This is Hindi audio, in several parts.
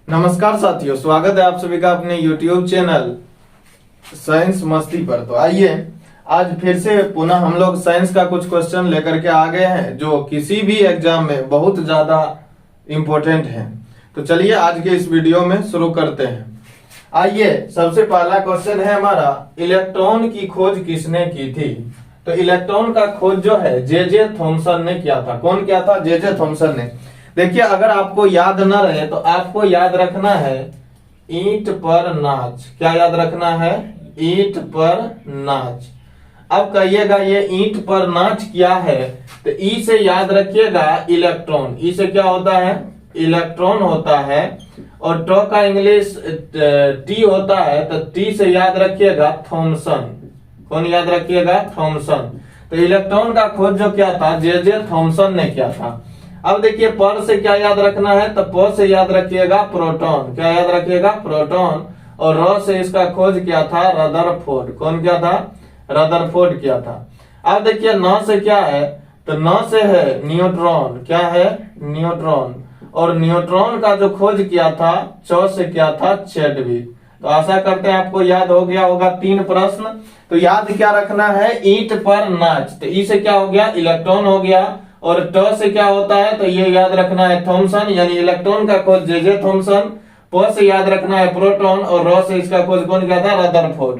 नमस्कार साथियों, स्वागत है आप सभी का अपने YouTube चैनल साइंस मस्ती पर। तो आइए आज फिर से पुनः हम लोग साइंस का कुछ क्वेश्चन लेकर के आ गए हैं जो किसी भी एग्जाम में बहुत ज्यादा इम्पोर्टेंट है। तो चलिए आज के इस वीडियो में शुरू करते हैं। आइए सबसे पहला क्वेश्चन है हमारा, इलेक्ट्रॉन की खोज किसने की थी? तो इलेक्ट्रॉन का खोज जो है जे थॉमसन ने किया था। कौन किया था? जे थॉमसन ने। देखिए अगर आपको याद न रहे तो आपको याद रखना है ईंट पर नाच। क्या याद रखना है? ईंट पर नाच। अब कहिएगा ये ईंट पर नाच क्या है, तो ई से याद रखिएगा इलेक्ट्रॉन। ई से क्या होता है? इलेक्ट्रॉन होता है। और टो का इंग्लिश टी होता है, तो टी से याद रखिएगा थॉमसन। कौन याद रखिएगा? थॉमसन। तो इलेक्ट्रॉन का खोज जो क्या था जे थॉमसन ने किया था। अब देखिए पर से क्या याद रखना है, तो प से याद रखिएगा प्रोटॉन। क्या याद रखिएगा? प्रोटॉन। और र से इसका खोज किया था रदरफोर्ड। कौन किया था? रदरफोर्ड किया था। अब देखिए न से क्या है, तो न से है न्यूट्रॉन। क्या है? न्यूट्रॉन। और न्यूट्रॉन का जो खोज किया था च से क्या था? चैडविक। तो आशा करते हैं आपको याद हो गया होगा 3 प्रश्न। तो याद क्या रखना है? ईंट पर नाच। तो ई से क्या हो गया? इलेक्ट्रॉन हो गया। और ट से क्या होता है, तो ये याद रखना है थॉमसन, यानी इलेक्ट्रॉन का खोज जे थॉमसन। प से याद रखना है प्रोटॉन। और र से इसका खोज कौन किया था? रदरफोर्ड।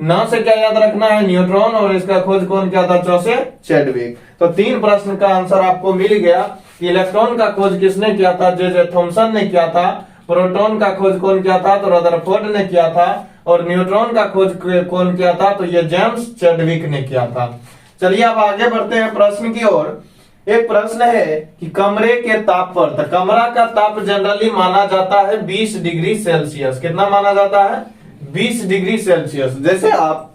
न से क्या याद रखना है? न्यूट्रॉन। और इसका खोज कौन किया था? च से चैडविक। तो 3 प्रश्न का आंसर आपको मिल गया। इलेक्ट्रॉन का खोज किसने किया था? जे थॉमसन ने किया था। प्रोटॉन का खोज कौन किया था? तो रदरफोर्ड ने किया था। और न्यूट्रॉन का खोज कौन किया था? तो ये जेम्स चैडविक ने किया था। चलिए अब आगे बढ़ते हैं प्रश्न की ओर। एक प्रश्न है कि कमरे के ताप पर, तो कमरा का ताप जनरली माना जाता है 20 डिग्री सेल्सियस। कितना माना जाता है? 20 डिग्री सेल्सियस। जैसे आप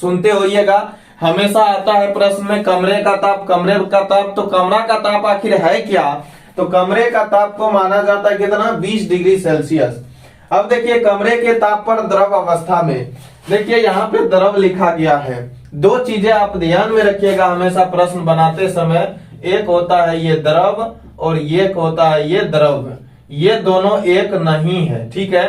सुनते होइएगा हमेशा आता है प्रश्न में कमरे का ताप, कमरे का ताप। तो कमरा का ताप आखिर है क्या? तो कमरे का ताप को माना जाता है कितना? 20 डिग्री सेल्सियस। अब देखिए कमरे के ताप पर द्रव अवस्था में, देखिए यहाँ पे द्रव लिखा गया है। 2 चीजें आप ध्यान में रखिएगा हमेशा प्रश्न बनाते समय। एक होता है ये द्रव और एक होता है ये द्रव। ये दोनों एक नहीं है, ठीक है।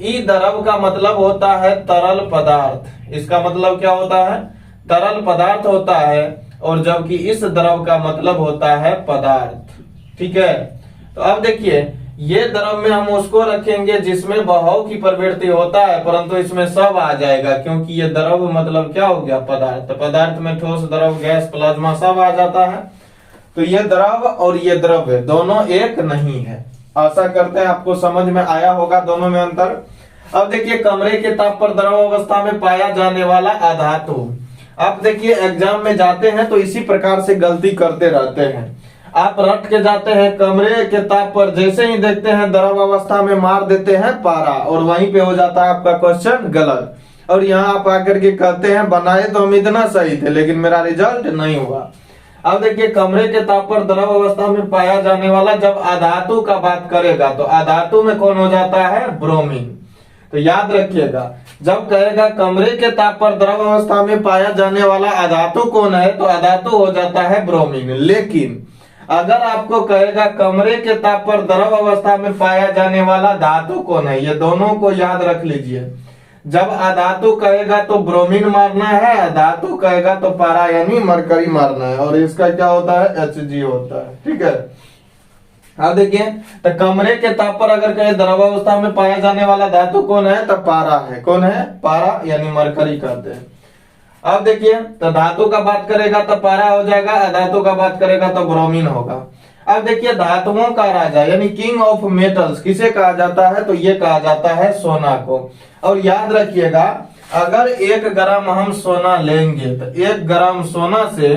ई द्रव का मतलब होता है तरल पदार्थ। इसका मतलब क्या होता है? तरल पदार्थ होता है। और जबकि इस द्रव का मतलब होता है पदार्थ, ठीक है। तो अब देखिए ये द्रव में हम उसको रखेंगे जिसमें बहाव की प्रवृत्ति होता है, परंतु इसमें सब आ जाएगा क्योंकि ये द्रव मतलब क्या हो गया? पदार्थ। तो पदार्थ में ठोस, द्रव, गैस, प्लाज्मा सब आ जाता है। तो ये द्रव और ये द्रव है, दोनों एक नहीं है। आशा करते हैं आपको समझ में आया होगा दोनों में अंतर। अब देखिए कमरे के ताप पर द्रव अवस्था में पाया जाने वाला अधातु। आप देखिए एग्जाम में जाते हैं तो इसी प्रकार से गलती करते रहते हैं। आप रट के जाते हैं कमरे के ताप पर, जैसे ही देखते हैं द्रव अवस्था में मार देते हैं पारा, और वहीं पे हो जाता है आपका क्वेश्चन गलत। और यहाँ आप आकर के कहते हैं बनाए तो हम इतना सही थे लेकिन मेरा रिजल्ट नहीं हुआ। अब देखिए कमरे के ताप पर द्रव अवस्था में पाया जाने वाला, जब अधातु का बात करेगा तो अधातु में कौन हो जाता है? ब्रोमीन। तो याद रखिएगा जब कहेगा कमरे के ताप पर द्रव अवस्था में पाया जाने वाला अधातु कौन है, तो अधातु हो जाता है ब्रोमीन। लेकिन अगर आपको कहेगा कमरे के ताप पर द्रव अवस्था में पाया जाने वाला धातु कौन है, ये दोनों को याद रख लीजिए। जब अधातु कहेगा तो ब्रोमीन मारना है, अधातु कहेगा तो पारा यानी मरकरी मारना है। और इसका क्या होता है? Hg होता है, ठीक है। अब देखिए तो कमरे के ताप पर अगर कहे द्रव अवस्था में पाया जाने वाला धातु कौन है, तो पारा है। कौन है? पारा यानी मरकरी कहते हैं। अब देखिए तो धातु का बात करेगा तो पारा हो जाएगा, अधातु का बात करेगा तो ब्रोमीन होगा। अब देखिए धातुओं का राजा यानी किंग ऑफ मेटल्स किसे कहा जाता है, तो ये कहा जाता है सोना को। और याद रखिएगा अगर 1 ग्राम हम सोना लेंगे तो 1 ग्राम सोना से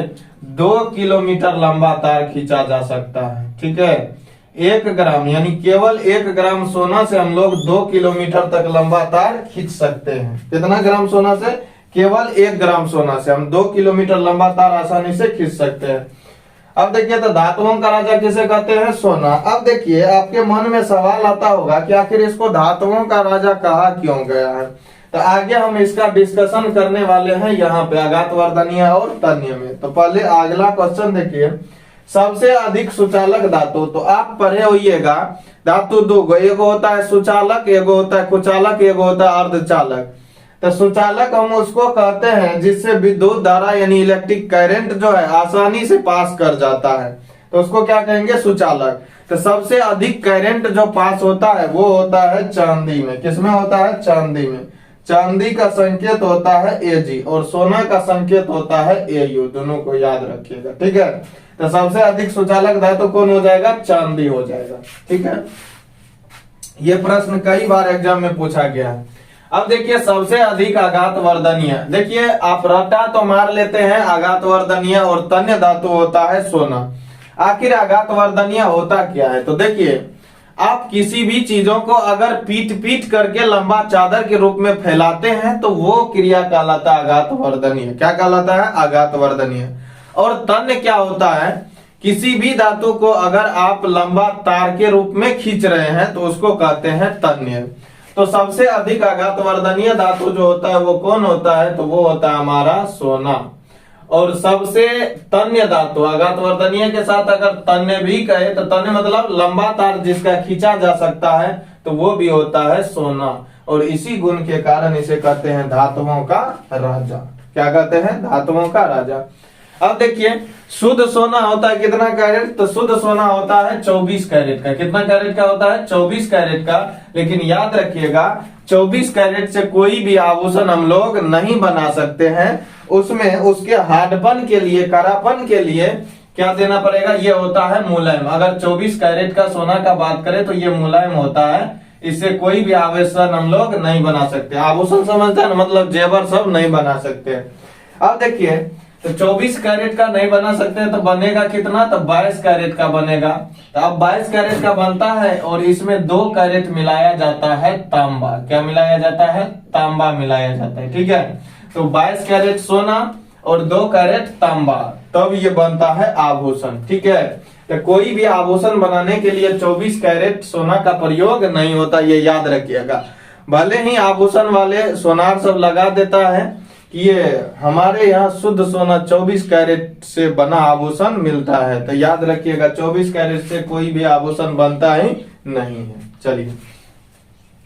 2 किलोमीटर लंबा तार खींचा जा सकता है, ठीक है। 1 ग्राम यानी केवल 1 ग्राम सोना से हम लोग 2 किलोमीटर तक लंबा तार खींच सकते हैं। कितना ग्राम सोना से? केवल 1 ग्राम सोना से हम 2 किलोमीटर लंबा तार आसानी से खींच सकते हैं। अब देखिए तो धातुओं का राजा किसे कहते हैं? सोना। अब देखिए आपके मन में सवाल आता होगा कि आखिर इसको धातुओं का राजा कहा क्यों गया है। तो आगे हम इसका डिस्कशन करने वाले हैं यहाँ पे आघातवर्धनीय और तन्य में। तो पहले अगला क्वेश्चन देखिए सबसे अधिक सुचालक धातु, तो आप पढ़े होइएगा धातु दो गो, एगो होता है सुचालक, एगो होता है कुचालक, एगो होता है अर्धचालक। तो सुचालक हम उसको कहते हैं जिससे विद्युत धारा यानी इलेक्ट्रिक करंट जो है आसानी से पास कर जाता है, तो उसको क्या कहेंगे? सुचालक। तो सबसे अधिक करंट जो पास होता है वो होता है चांदी में। किसमें होता है? चांदी में। चांदी का संकेत होता है Ag और सोना का संकेत होता है Au, दोनों को याद रखिएगा, ठीक है। तो सबसे अधिक सुचालक धातु कौन हो जाएगा? चांदी हो जाएगा, ठीक है। ये प्रश्न कई बार एग्जाम में पूछा गया है। अब देखिए सबसे अधिक आघात वर्धनीय, देखिए आप रटा तो मार लेते हैं आघात वर्धनीय और तन्य धातु होता है सोना। आखिर आघात वर्धनीय होता क्या है? तो देखिए आप किसी भी चीजों को अगर पीट पीट करके लंबा चादर के रूप में फैलाते हैं तो वो क्रिया कहलाता है आघात वर्धनीय। क्या कहलाता है? आघात वर्धनीय। और तन्य क्या होता है? किसी भी धातु को अगर आप लंबा तार के रूप में खींच रहे हैं तो उसको कहते हैं तन्य। तो सबसे अधिक आघात वर्धनीय धातु जो होता है वो कौन होता है? तो वो होता है हमारा सोना। और सबसे तन्य धातु, आघात वर्धनीय के साथ अगर तन्य भी कहे तो तन्य मतलब लंबा तार जिसका खींचा जा सकता है, तो वो भी होता है सोना। और इसी गुण के कारण इसे कहते हैं धातुओं का राजा। क्या कहते हैं? धातुओं का राजा। अब देखिए शुद्ध सोना होता है कितना कैरेट? तो शुद्ध सोना होता है 24 कैरेट का। कितना कैरेट का होता है? 24 कैरेट का। लेकिन याद रखिएगा 24 कैरेट से कोई भी आभूषण हम लोग नहीं बना सकते हैं। उसमें उसके हार्डपन के लिए, करापन के लिए क्या देना पड़ेगा? ये होता है मुलायम। अगर 24 कैरेट का सोना का बात करें तो ये मुलायम होता है, इससे कोई भी आभूषण हम लोग नहीं बना सकते। आभूषण समझते हैं ना, मतलब जेवर सब नहीं बना सकते। अब देखिए तो 24 कैरेट का नहीं बना सकते तो बनेगा कितना? तो 22 कैरेट का बनेगा। तो अब 22 कैरेट का बनता है और इसमें 2 कैरेट मिलाया जाता है तांबा। क्या मिलाया जाता है? तांबा मिलाया जाता है, ठीक है। तो 22 कैरेट सोना और 2 कैरेट तांबा, तब ये बनता है आभूषण, ठीक है। तो कोई भी आभूषण बनाने के लिए 24 कैरेट सोना का प्रयोग नहीं होता, ये याद रखिएगा। भले ही आभूषण वाले सोनार सब लगा देता है ये हमारे यहाँ शुद्ध सोना 24 कैरेट से बना आभूषण मिलता है, तो याद रखिएगा 24 कैरेट से कोई भी आभूषण बनता ही नहीं है। चलिए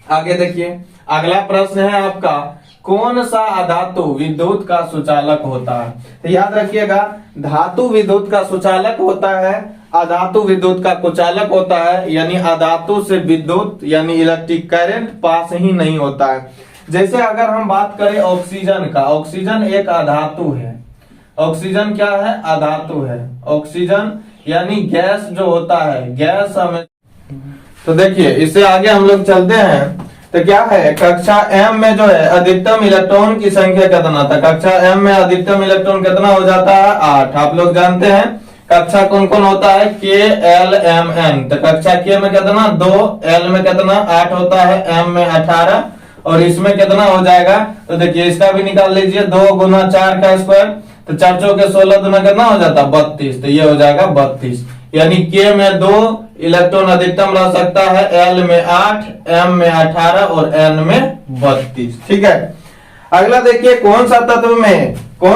आगे देखिए, अगला प्रश्न है आपका, कौन सा अधातु विद्युत का सुचालक होता है? तो याद रखिएगा धातु विद्युत का सुचालक होता है, अधातु विद्युत का कुचालक होता है। यानी अधातु से विद्युत यानी इलेक्ट्रिक करंट पास ही नहीं होता है। जैसे अगर हम बात करें ऑक्सीजन का, ऑक्सीजन एक अधातु है। ऑक्सीजन क्या है? अधातु है। ऑक्सीजन यानी गैस जो होता है, गैस हमें, तो देखिए इससे आगे हम लोग चलते हैं। तो क्या है, कक्षा M में जो है अधिकतम इलेक्ट्रॉन की संख्या कितना था? कक्षा M में अधिकतम इलेक्ट्रॉन कितना हो जाता है? 8। आप लोग जानते हैं कक्षा कौन कौन होता है? K L M N। तो कक्षा K में कितना? 2, L में कितना? 8 होता है, M में 18 और इसमें कितना हो जाएगा? तो देखिए इसका भी निकाल लीजिए, 2 गुना 4 का स्क्वायर, तो 4 चौके 16 दुना कितना हो जाता है? 32। तो ये हो जाएगा 32। यानी K में 2 इलेक्ट्रॉन अधिकतम रह सकता है, L में 8, M में 18 और N में 32, ठीक है। अगला देखिए, कौन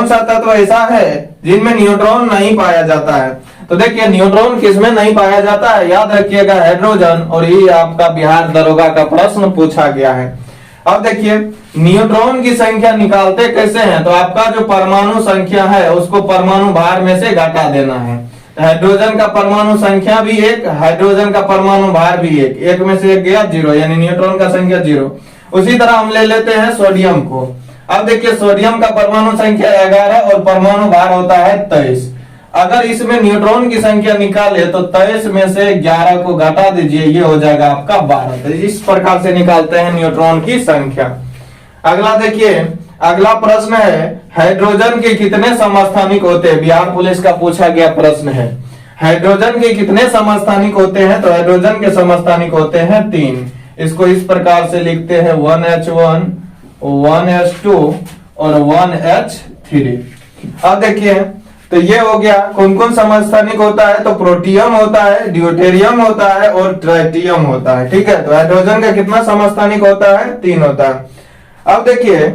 सा तत्व ऐसा है जिनमें न्यूट्रॉन नहीं पाया जाता है? तो देखिए न्यूट्रॉन किसमें नहीं पाया जाता है? याद रखिएगा हाइड्रोजन। और ये आपका बिहार दरोगा का प्रश्न पूछा गया है। अब देखिए न्यूट्रॉन की संख्या निकालते कैसे हैं? तो आपका जो परमाणु संख्या है उसको परमाणु भार में से घटा देना है। हाइड्रोजन का परमाणु संख्या भी 1, हाइड्रोजन का परमाणु भार भी 1, 1 में से 1 गया 0, यानी न्यूट्रॉन का संख्या 0। उसी तरह हम ले लेते हैं सोडियम को। अब देखिए सोडियम का परमाणु संख्या 11 और परमाणु भार होता है 23। अगर इसमें न्यूट्रॉन की संख्या निकाले तो 23 में से 11 को घटा दीजिए, ये हो जाएगा आपका 12। तो इस प्रकार से निकालते हैं न्यूट्रॉन की संख्या। अगला देखिए, अगला प्रश्न है, हाइड्रोजन के कितने समस्थानिक होते हैं? बिहार पुलिस का पूछा गया प्रश्न है। हाइड्रोजन के कितने समस्थानिक होते हैं? तो हाइड्रोजन के समस्थानिक होते हैं 3। इसको इस प्रकार से लिखते हैं 1H1, 1H2 और 1H3। अब देखिए तो ये हो गया, कौन कौन समस्थानिक होता है? तो प्रोटियम होता है, ड्यूटेरियम होता है और ट्राइटियम होता है, ठीक है। तो हाइड्रोजन का कितना समस्थानिक होता है? 3 होता है। अब देखिए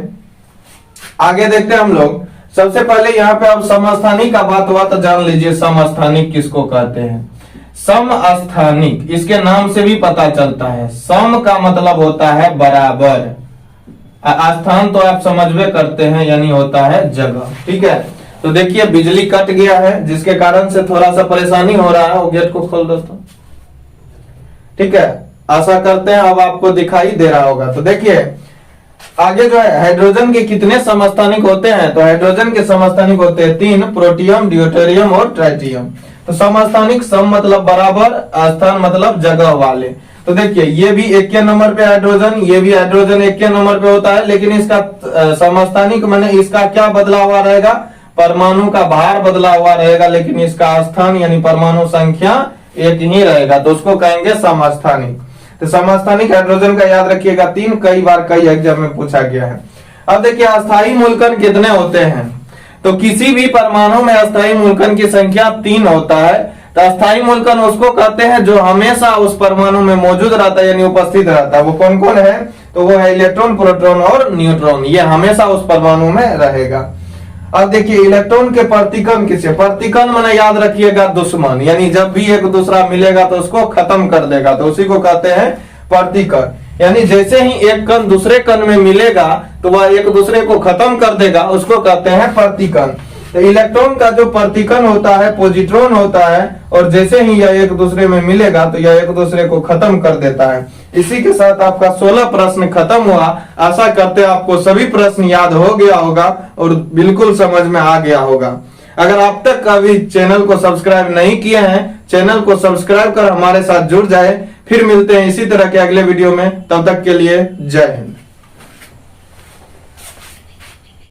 आगे देखते हैं हम लोग, सबसे पहले यहाँ पे आप समस्थानिक का बात जान लीजिए। समस्थानिक किसको कहते हैं? समस्थानिक, इसके नाम से भी पता चलता है। सम का मतलब होता है बराबर, स्थान तो आप समझवे करते हैं, यानी होता है जगह। ठीक है, तो देखिए बिजली कट गया है, जिसके कारण से थोड़ा सा परेशानी हो रहा है। वो गेट को खोल दोस्तों। ठीक है, आशा करते हैं अब आपको दिखाई दे रहा होगा। तो देखिए आगे जो है, हाइड्रोजन के कितने समस्थानिक होते हैं? तो हाइड्रोजन के समस्थानिक होते हैं 3, प्रोटियम, ड्यूटेरियम और ट्राइटियम। तो समस्थानिक, सम मतलब बराबर, स्थान मतलब जगह वाले। तो देखिए ये भी 1 के नंबर पे हाइड्रोजन, ये भी हाइड्रोजन 1 के नंबर पे होता है, लेकिन इसका समस्थानिक माने इसका क्या बदला हुआ रहेगा? परमाणु का भार बदला हुआ रहेगा, लेकिन इसका स्थान यानी परमाणु संख्या एक ही रहेगा, तो उसको कहेंगे समस्थानिक। तो समस्थानिक हाइड्रोजन का याद रखिएगा 3, कई बार कई एग्जाम में पूछा गया है। अब देखिए अस्थायी मूलकण कितने होते हैं? तो किसी भी परमाणु में अस्थायी मूलकण की संख्या 3 होता है। तो अस्थायी मूलकण उसको कहते हैं जो हमेशा उस परमाणु में मौजूद रहता है, यानी उपस्थित रहता है। वो कौन कौन है? तो वो है इलेक्ट्रॉन, प्रोटॉन और न्यूट्रॉन। ये हमेशा उस परमाणु में रहेगा। अब देखिए इलेक्ट्रॉन के प्रतिकण किसे? प्रतिकण माने याद रखिएगा दुश्मन, यानी जब भी एक दूसरा मिलेगा तो उसको खत्म कर देगा, तो उसी को कहते हैं प्रतिकण। यानी जैसे ही एक कण दूसरे कण में मिलेगा तो वह एक दूसरे को खत्म कर देगा, उसको कहते हैं प्रतिकण। तो इलेक्ट्रॉन का जो प्रतिकण होता है पॉजिट्रॉन होता है, और जैसे ही यह एक दूसरे में मिलेगा तो यह एक दूसरे को खत्म कर देता है। इसी के साथ आपका 16 प्रश्न खत्म हुआ। आशा करते हैं आपको सभी प्रश्न याद हो गया होगा और बिल्कुल समझ में आ गया होगा। अगर आप तक अभी चैनल को सब्सक्राइब नहीं किए हैं, चैनल को सब्सक्राइब कर हमारे साथ जुड़ जाए। फिर मिलते हैं इसी तरह के अगले वीडियो में, तब तक के लिए जय हिंद।